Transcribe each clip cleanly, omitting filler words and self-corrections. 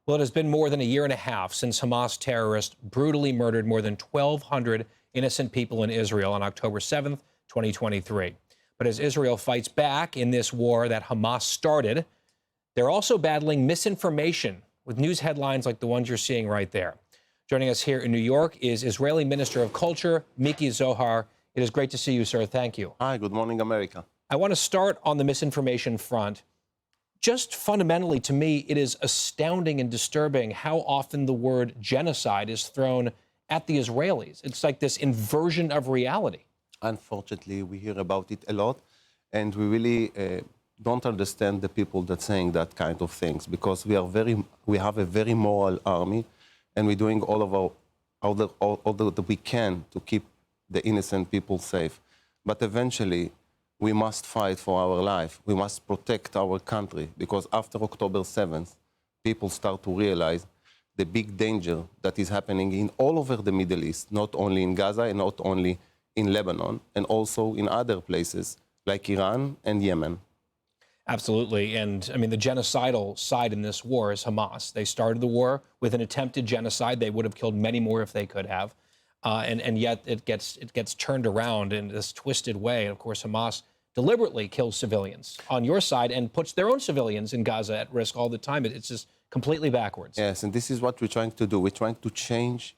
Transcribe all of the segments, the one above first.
Well, it has been more than a year and a half since Hamas terrorists brutally murdered more than 1,200 innocent people in Israel on October 7th, 2023. But as Israel fights back in this war that Hamas started, they're also battling misinformation with news headlines like the ones you're seeing right there. Joining us here in New York is Israeli Minister of Culture, Miki Zohar. It is great to see you, sir. Thank you. Hi, good morning, America. I want to start on the misinformation front. Just fundamentally, to me, it is astounding and disturbing how often the word genocide is thrown at the Israelis. It's like this inversion of reality. Unfortunately, we hear about it a lot, and we really don't understand the people that saying that kind of things, because we have a very moral army, and we're doing all that we can to keep the innocent people safe. But eventually, we must fight for our life. We must protect our country, because after October 7th, people start to realize the big danger that is happening in all over the Middle East, not only in Gaza and not only in Lebanon, and also in other places like Iran and Yemen. Absolutely. And I mean, the genocidal side in this war is Hamas. They started the war with an attempted genocide. They would have killed many more if they could have. And yet it gets turned around in this twisted way. And of course, Hamas deliberately kills civilians on your side and puts their own civilians in Gaza at risk all the time. It's just completely backwards. Yes, and this is what we're trying to do. We're trying to change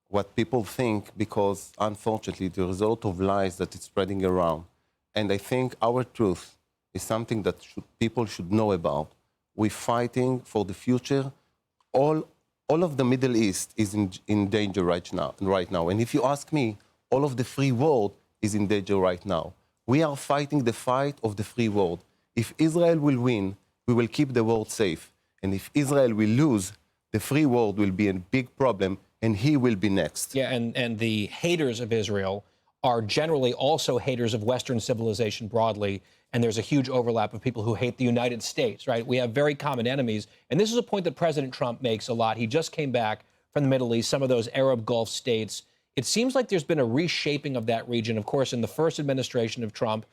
what people think, because unfortunately there is a lot of lies that is spreading around. And I think our truth is something that people should know about. We're fighting for the future. All of the Middle East is in danger right now. And if you ask me, all of the free world is in danger right now. We are fighting the fight of the free world. If Israel will win, we will keep the world safe. And if Israel will lose, the free world will be a big problem, and he will be next. Yeah, and the haters of Israel are generally also haters of Western civilization broadly, and there's a huge overlap of people who hate the United States, right? We have very common enemies, and this is a point that President Trump makes a lot. He just came back from the Middle East, some of those Arab Gulf states. It seems like there's been a reshaping of that region, of course, in the first administration of Trump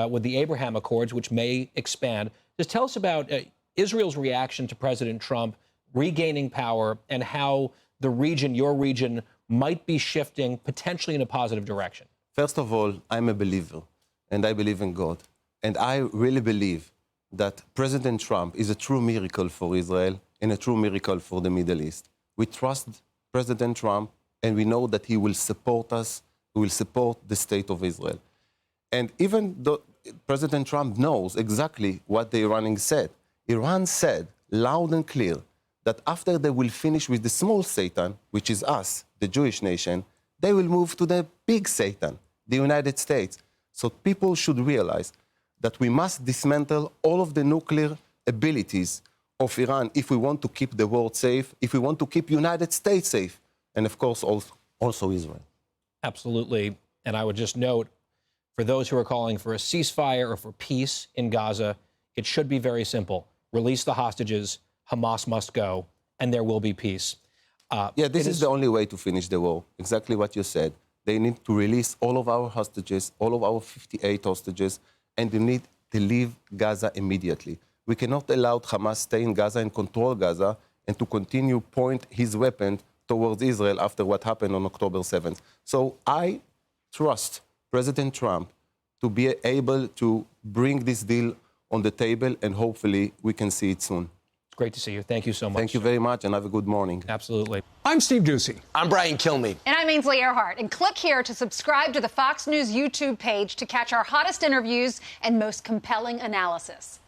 with the Abraham Accords, which may expand. Just tell us about Israel's reaction to President Trump regaining power and how the region, your region, might be shifting potentially in a positive direction. First of all, I'm a believer, and I believe in God. And I really believe that President Trump is a true miracle for Israel and a true miracle for the Middle East. We trust President Trump, and we know that he will support us, he will support the state of Israel. And even though President Trump knows exactly what the Iranians said, Iran said loud and clear that after they will finish with the small Satan, which is us, the Jewish nation, they will move to the big Satan, the United States. So people should realize that we must dismantle all of the nuclear abilities of Iran if we want to keep the world safe, if we want to keep United States safe, and of course also Israel. Absolutely. And I would just note, for those who are calling for a ceasefire or for peace in Gaza, it should be very simple. Release the hostages, Hamas must go, and there will be peace. This is the only way to finish the war. Exactly what you said. They need to release all of our hostages, all of our 58 hostages, and they need to leave Gaza immediately. We cannot allow Hamas stay in Gaza and control Gaza and to continue point his weapon towards Israel after what happened on October 7th. So I trust President Trump to be able to bring this deal on the table, and hopefully we can see it soon. Great to see you. Thank you so much. Thank you very much, and have a good morning. Absolutely. I'm Steve Doocy. I'm Brian Kilmeade. And I'm Ainsley Earhart. And click here to subscribe to the Fox News YouTube page to catch our hottest interviews and most compelling analysis.